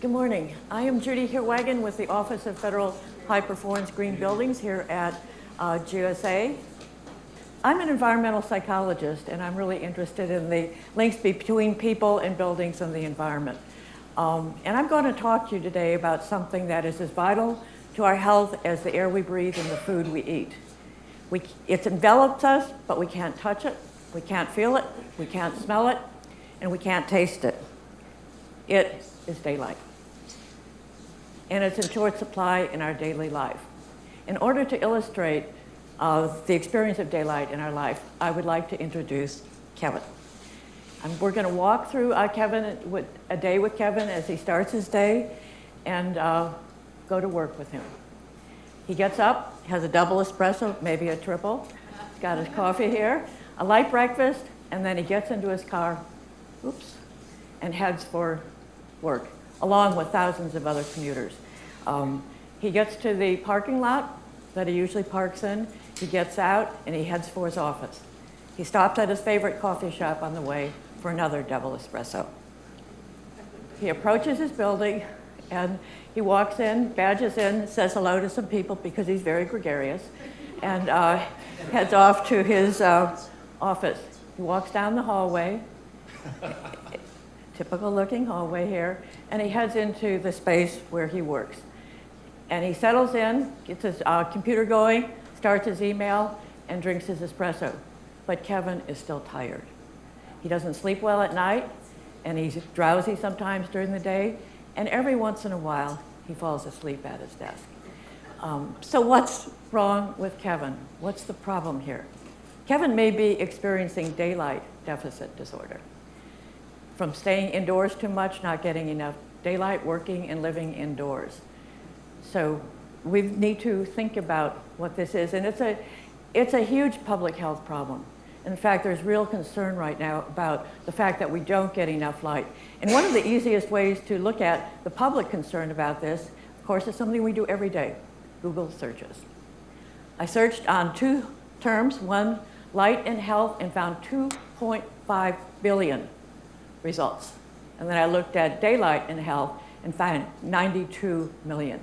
Good morning. I am Judy Hirwagen with the Office of Federal High Performance Green Buildings here at GSA. I'm an environmental psychologist, and I'm really interested in the links between people and buildings and the environment. And I'm going to talk to you today about something that is as vital to our health as the air we breathe and the food we eat. It envelops us, but we can't touch it, we can't feel it, we can't smell it, and we can't taste it. It is daylight. And it's in short supply in our daily life. In order to illustrate the experience of daylight in our life, I would like to introduce Kevin. We're going to walk through a day with Kevin as he starts his day and go to work with him. He gets up, has a double espresso, maybe a triple. He's got his coffee here, a light breakfast, and then he gets into his car, and heads for work, along with thousands of other commuters. He gets to the parking lot that he usually parks in, he gets out, and he heads for his office. He stops at his favorite coffee shop on the way for another double espresso. He approaches his building, and he walks in, badges in, says hello to some people because he's very gregarious, and heads off to his office. He walks down the hallway, typical looking hallway here, and he heads into the space where he works. And he settles in, gets his computer going, starts his email, and drinks his espresso. But Kevin is still tired. He doesn't sleep well at night, and he's drowsy sometimes during the day, and every once in a while, he falls asleep at his desk. So what's wrong with Kevin? What's the problem here? Kevin may be experiencing daylight deficit disorder, from staying indoors too much, not getting enough daylight, working and living indoors. So we need to think about what this is, and it's a huge public health problem. In fact, there's real concern right now about the fact that we don't get enough light. And one of the easiest ways to look at the public concern about this, of course, is something we do every day, Google searches. I searched on two terms, one, light and health, and found 2.5 billion results. And then I looked at daylight and health and found 92 million.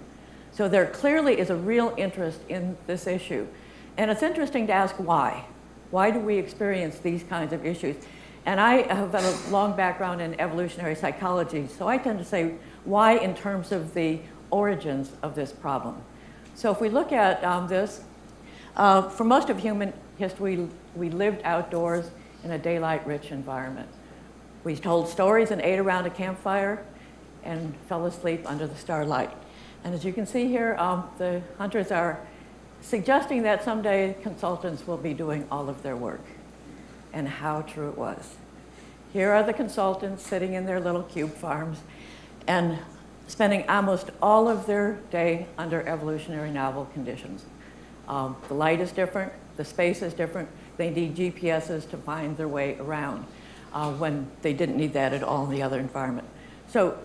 So there clearly is a real interest in this issue. And it's interesting to ask why. Why do we experience these kinds of issues? And I have a long background in evolutionary psychology, so I tend to say why in terms of the origins of this problem. So if we look at this, for most of human history, we lived outdoors in a daylight-rich environment. We told stories and ate around a campfire and fell asleep under the starlight. And as you can see here, the hunters are suggesting that someday consultants will be doing all of their work. And how true it was. Here are the consultants sitting in their little cube farms and spending almost all of their day under evolutionary novel conditions. The light is different, the space is different, they need GPSs to find their way around when they didn't need that at all in the other environment. So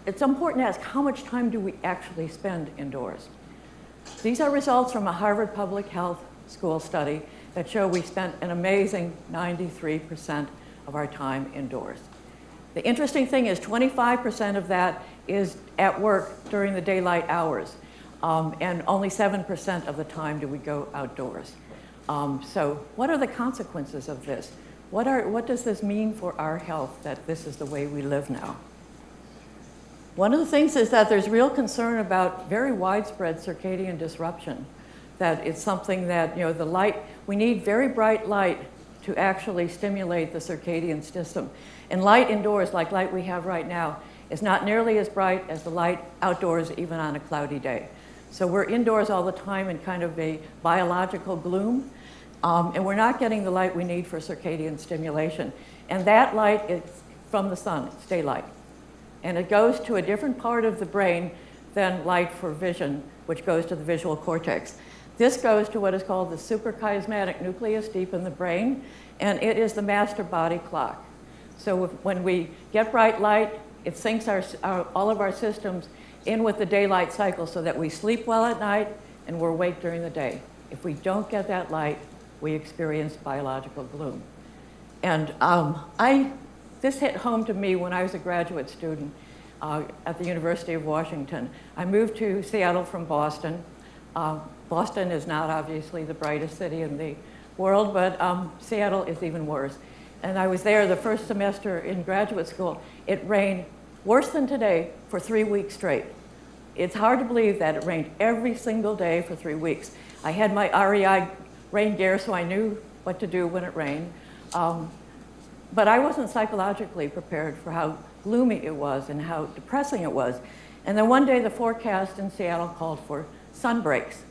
it's important to ask, how much time do we actually spend indoors? These are results from a Harvard Public Health School study that show we spent an amazing 93% of our time indoors. The interesting thing is 25% of that is at work during the daylight hours, and only 7% of the time do we go outdoors. So what are the consequences of this? What does this mean for our health, that this is the way we live now? One of the things is that there's real concern about very widespread circadian disruption, that it's something that, the light, we need very bright light to actually stimulate the circadian system. And light indoors, like light we have right now, is not nearly as bright as the light outdoors, even on a cloudy day. So we're indoors all the time in kind of a biological gloom, and we're not getting the light we need for circadian stimulation. And that light is from the sun, it's daylight. And it goes to a different part of the brain than light for vision, which goes to the visual cortex. This goes to what is called the suprachiasmatic nucleus deep in the brain, and it is the master body clock. So when we get bright light, it syncs all of our systems in with the daylight cycle so that we sleep well at night and we're awake during the day. If we don't get that light, we experience biological gloom. And this hit home to me when I was a graduate student. at the University of Washington. I moved to Seattle from Boston. Boston is not obviously the brightest city in the world, but Seattle is even worse. And I was there the first semester in graduate school. It rained worse than today for 3 weeks straight. It's hard to believe that it rained every single day for 3 weeks. I had my REI rain gear, so I knew what to do when it rained. But I wasn't psychologically prepared for how gloomy it was and how depressing it was. And then one day the forecast in Seattle called for sun breaks.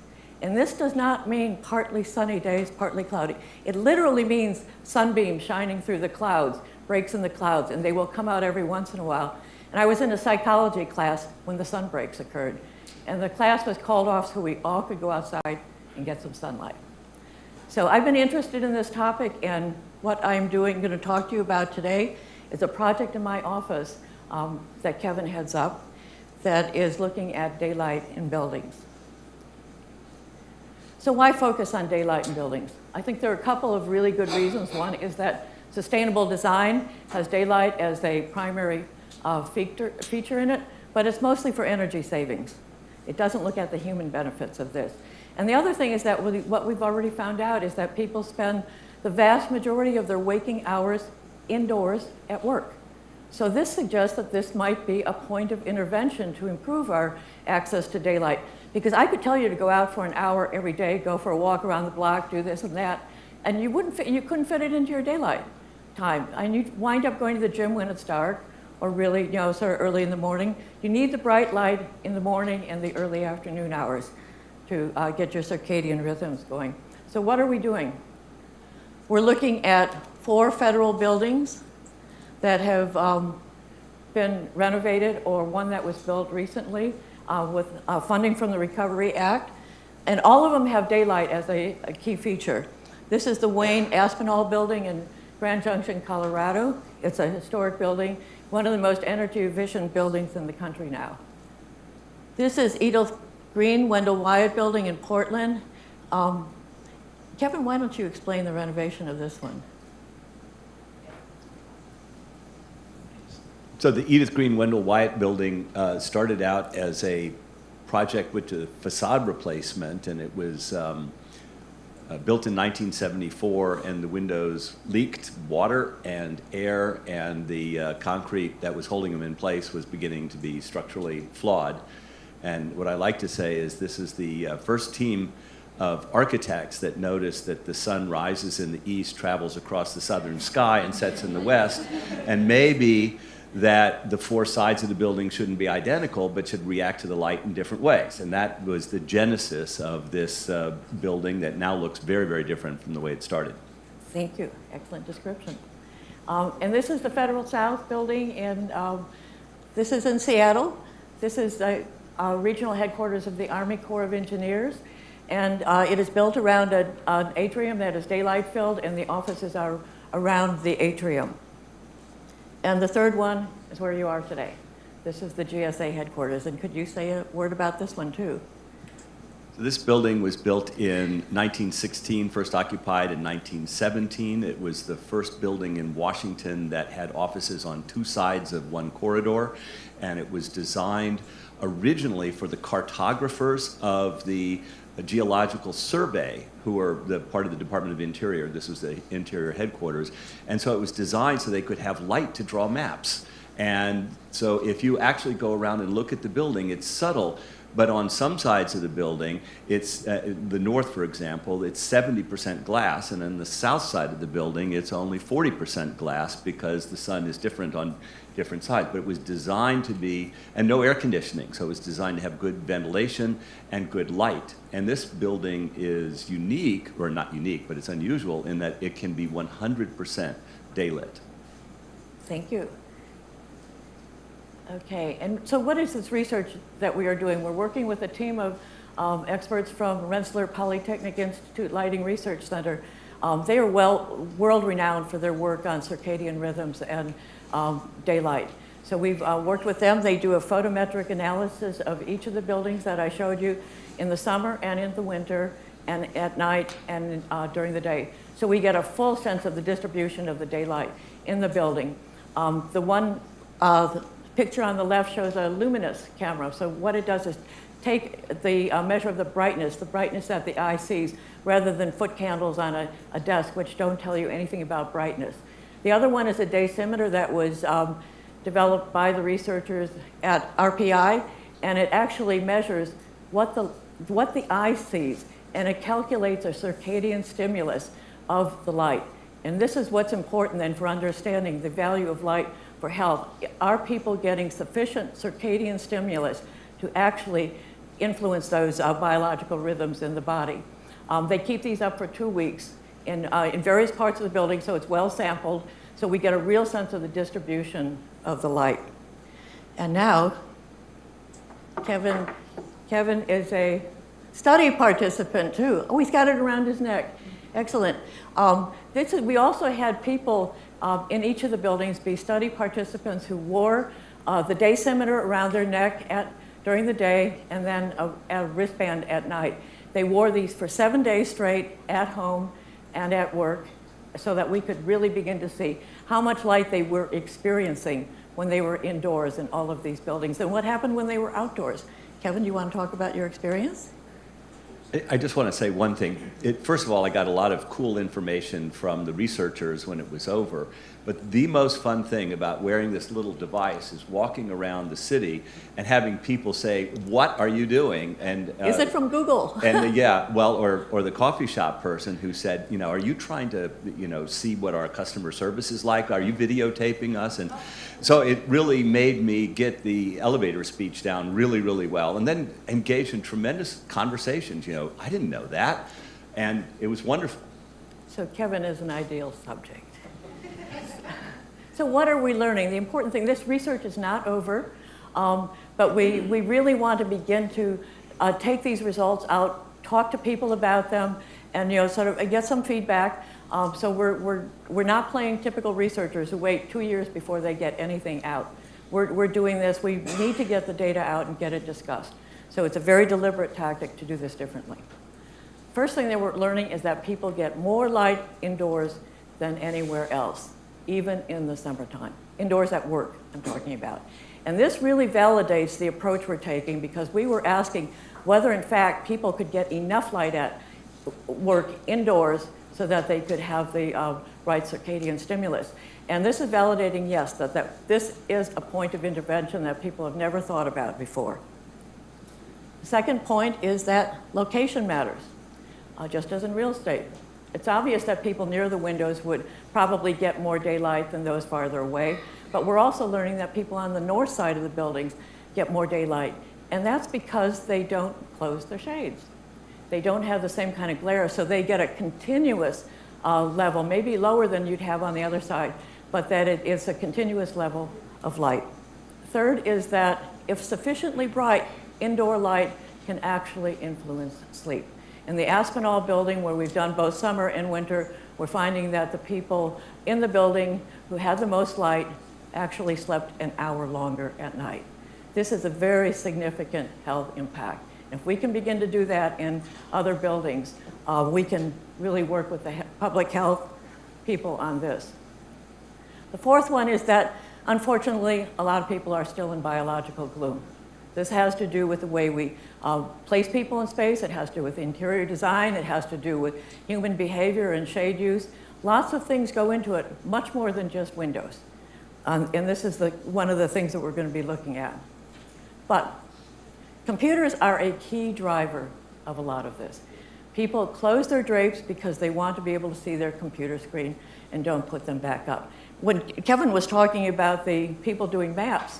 And this does not mean partly sunny days, partly cloudy. It literally means sunbeams shining through the clouds, breaks in the clouds, and they will come out every once in a while. And I was in a psychology class when the sun breaks occurred. And the class was called off so we all could go outside and get some sunlight. So I've been interested in this topic, and what I'm going to talk to you about today is a project in my office that Kevin heads up that is looking at daylight in buildings. So why focus on daylight in buildings? I think there are a couple of really good reasons. One is that sustainable design has daylight as a primary feature in it, but it's mostly for energy savings. It doesn't look at the human benefits of this. And the other thing is that what we've already found out is that people spend the vast majority of their waking hours indoors at work. So this suggests that this might be a point of intervention to improve our access to daylight. Because I could tell you to go out for an hour every day, go for a walk around the block, do this and that, and you couldn't fit it into your daylight time. And you'd wind up going to the gym when it's dark, or really, sort of early in the morning. You need the bright light in the morning and the early afternoon hours to get your circadian rhythms going. So what are we doing? We're looking at 4 federal buildings that have been renovated, or one that was built recently with funding from the Recovery Act. And all of them have daylight as a key feature. This is the Wayne Aspinall building in Grand Junction, Colorado. It's a historic building, one of the most energy efficient buildings in the country now. This is Edith Green Wendell Wyatt building in Portland. Kevin, why don't you explain the renovation of this one? So the Edith Green Wendell Wyatt building started out as a project with a facade replacement, and it was built in 1974, and the windows leaked water and air, and the concrete that was holding them in place was beginning to be structurally flawed. And what I like to say is this is the first team of architects that noticed that the sun rises in the east, travels across the southern sky, and sets in the west, and maybe that the 4 sides of the building shouldn't be identical, but should react to the light in different ways. And that was the genesis of this building that now looks very, very different from the way it started. Thank you. Excellent description. And this is the Federal South building, and this is in Seattle. This is the regional headquarters of the Army Corps of Engineers. And it is built around an atrium that is daylight filled, and the offices are around the atrium. And the third one is where you are today. This is the GSA headquarters. And could you say a word about this one too? So this building was built in 1916, first occupied in 1917. It was the first building in Washington that had offices on 2 sides of one corridor. And it was designed originally for the cartographers of the Geological Survey, who were the part of the Department of Interior. This was the interior headquarters. And so it was designed so they could have light to draw maps. And so if you actually go around and look at the building, it's subtle, but on some sides of the building, it's the north, for example, it's 70% glass, and on the south side of the building, it's only 40% glass because the sun is different on different sides. But it was designed to be, and no air conditioning, so it was designed to have good ventilation and good light. And this building is unique, or not unique, but it's unusual in that it can be 100% daylit. Thank you. Okay, and so what is this research that we are doing? We're working with a team of experts from Rensselaer Polytechnic Institute Lighting Research Center. They are world-renowned for their work on circadian rhythms and daylight. So we've worked with them. They do a photometric analysis of each of the buildings that I showed you in the summer and in the winter and at night and during the day. So we get a full sense of the distribution of the daylight in the building. The one picture on the left shows a luminous camera. So what it does is take the measure of the brightness that the eye sees, rather than foot candles on a desk, which don't tell you anything about brightness. The other one is a dosimeter that was developed by the researchers at RPI, and it actually measures what the eye sees, and it calculates a circadian stimulus of the light. And this is what's important then for understanding the value of light for health. Are people getting sufficient circadian stimulus to actually influence those biological rhythms in the body? They keep these up for 2 weeks in various parts of the building, so it's well sampled, so we get a real sense of the distribution of the light. And now, Kevin is a study participant too. Oh, he's got it around his neck. Excellent. We also had people in each of the buildings be study participants who wore the dosimeter around their neck during the day, and then a wristband at night. They wore these for 7 days straight at home and at work, so that we could really begin to see how much light they were experiencing when they were indoors in all of these buildings, and what happened when they were outdoors. Kevin, you want to talk about your experience? I just want to say one thing. First of all, I got a lot of cool information from the researchers when it was over. But the most fun thing about wearing this little device is walking around the city and having people say, "What are you doing?" And is it from Google? And yeah, well, or the coffee shop person who said, "Are you trying to, see what our customer service is like? Are you videotaping us?" And so it really made me get the elevator speech down really, really well, and then engage in tremendous conversations. I didn't know that, and it was wonderful. So Kevin is an ideal subject. So what are we learning? The important thing, this research is not over, but we really want to begin to take these results out, talk to people about them, and sort of get some feedback. So we're not playing typical researchers who wait 2 years before they get anything out. We're doing this. We need to get the data out and get it discussed. So it's a very deliberate tactic to do this differently. First thing that we're learning is that people get more light indoors than anywhere else, even in the summertime. Indoors at work, I'm talking about. And this really validates the approach we're taking, because we were asking whether, in fact, people could get enough light at work indoors so that they could have the right circadian stimulus. And this is validating, yes, that this is a point of intervention that people have never thought about before. The second point is that location matters, just as in real estate. It's obvious that people near the windows would probably get more daylight than those farther away, but we're also learning that people on the north side of the buildings get more daylight, and that's because they don't close their shades. They don't have the same kind of glare, so they get a continuous level, maybe lower than you'd have on the other side, but that it is a continuous level of light. Third is that if sufficiently bright, indoor light can actually influence sleep. In the Aspinall building, where we've done both summer and winter, we're finding that the people in the building who had the most light actually slept an hour longer at night. This is a very significant health impact. If we can begin to do that in other buildings, we can really work with the public health people on this. The fourth one is that, unfortunately, a lot of people are still in biological gloom. This has to do with the way we place people in space. It has to do with interior design. It has to do with human behavior and shade use. Lots of things go into it, much more than just windows. And this is one of the things that we're going to be looking at. But computers are a key driver of a lot of this. People close their drapes because they want to be able to see their computer screen and don't put them back up. When Kevin was talking about the people doing maps,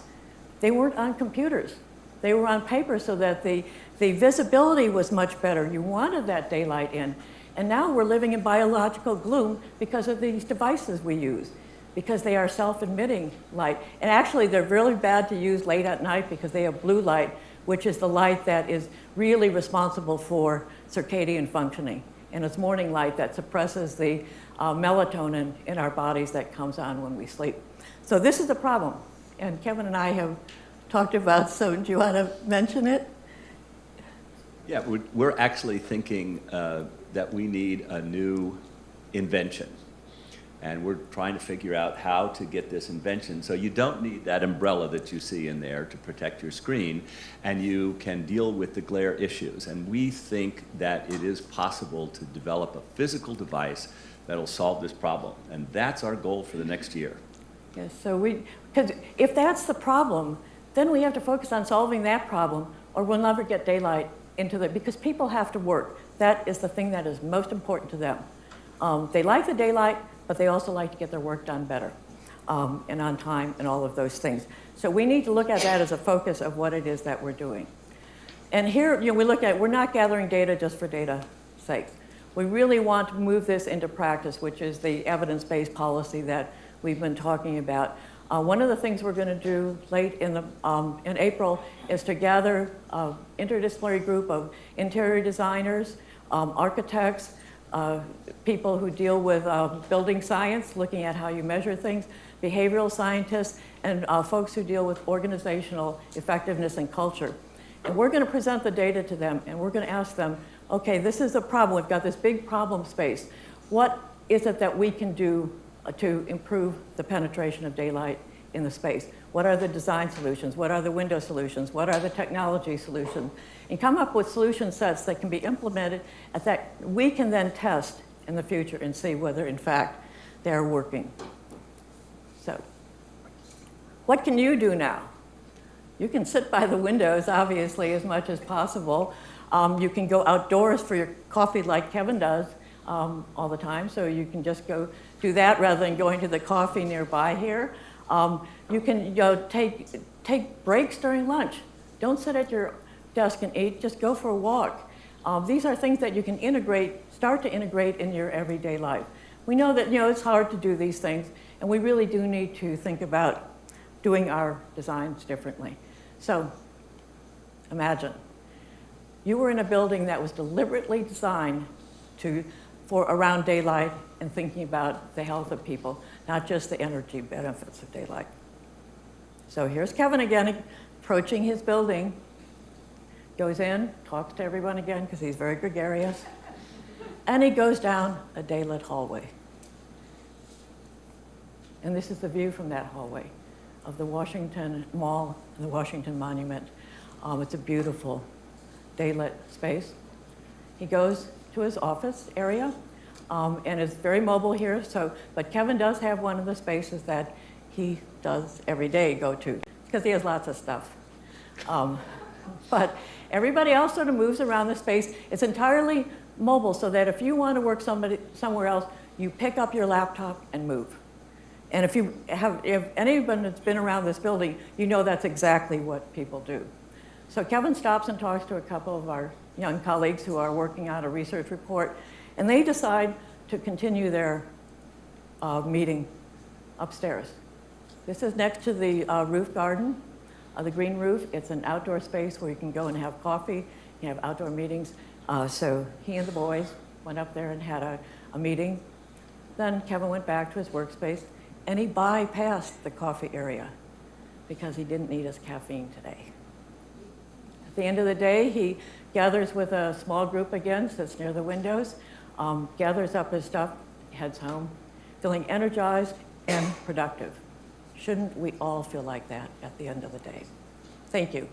they weren't on computers. They were on paper, so that the visibility was much better. You wanted that daylight in. And now we're living in biological gloom because of these devices we use, because they are self-emitting light. And actually, they're really bad to use late at night because they have blue light, which is the light that is really responsible for circadian functioning. And it's morning light that suppresses the melatonin in our bodies that comes on when we sleep. So this is the problem. And Kevin and I have talked about, so do you want to mention it? Yeah, we're actually thinking that we need a new invention. And we're trying to figure out how to get this invention so you don't need that umbrella that you see in there to protect your screen, and you can deal with the glare issues. And we think that it is possible to develop a physical device that'll solve this problem. And that's our goal for the next year. Yes, so because if that's the problem, then we have to focus on solving that problem, or we'll never get daylight into because people have to work. That is the thing that is most important to them. They like the daylight, but they also like to get their work done better and on time and all of those things. So we need to look at that as a focus of what it is that we're doing. And here, we look at, we're not gathering data just for data's sake. We really want to move this into practice, which is the evidence-based policy that we've been talking about. One of the things we're going to do late in April is to gather an interdisciplinary group of interior designers, architects, people who deal with building science, looking at how you measure things, behavioral scientists, and folks who deal with organizational effectiveness and culture. And we're going to present the data to them, and we're going to ask them, okay, this is a problem. We've got this big problem space. What is it that we can do to improve the penetration of daylight in the space? What are the design solutions? What are the window solutions? What are the technology solutions? And come up with solution sets that can be implemented that we can then test in the future and see whether, in fact, they're working. So, what can you do now? You can sit by the windows, obviously, as much as possible. You can go outdoors for your coffee like Kevin does all the time, so you can just go do that rather than going to the coffee nearby here. You can take breaks during lunch. Don't sit at your desk and eat, just go for a walk. These are things that you can start to integrate in your everyday life. We know that it's hard to do these things, and we really do need to think about doing our designs differently. So imagine you were in a building that was deliberately designed for around daylight and thinking about the health of people, not just the energy benefits of daylight. So here's Kevin again, approaching his building. Goes in, talks to everyone again, because he's very gregarious. And he goes down a daylit hallway. And this is the view from that hallway of the Washington Mall and the Washington Monument. It's a beautiful daylit space. He goes to his office area, and is very mobile here. But Kevin does have one of the spaces that he does every day go to, because he has lots of stuff. But everybody else sort of moves around the space. It's entirely mobile, so that if you want to work somewhere else, you pick up your laptop and move. And if anyone that's been around this building, you know that's exactly what people do. So Kevin stops and talks to a couple of our young colleagues who are working on a research report, and they decide to continue their meeting upstairs. This is next to the roof garden, the green roof. It's an outdoor space where you can go and have coffee, you have outdoor meetings. So he and the boys went up there and had a meeting. Then Kevin went back to his workspace, and he bypassed the coffee area because he didn't need his caffeine today. At the end of the day, he gathers with a small group again, sits near the windows, gathers up his stuff, heads home, feeling energized and productive. Shouldn't we all feel like that at the end of the day? Thank you.